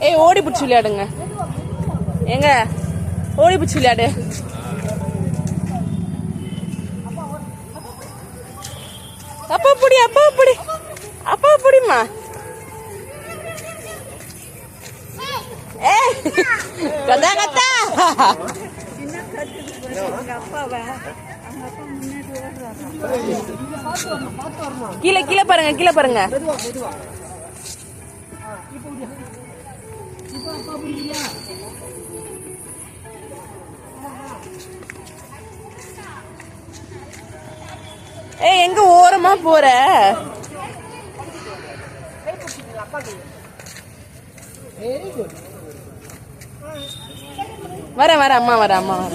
ஏய் ஓடி பிடிச்சி விளையாடுங்க. எங்க ஓடி பிடிச்சி விளையாடு. அப்பா புடி, அப்பா புடி, அப்பா புடிமா. ஏய் கதா கதா. கீழே கீழே பாருங்க, கீழே பாருங்க. ஏய் எங்க ஓரமா போற? வர வர அம்மா வர, அம்மா வர.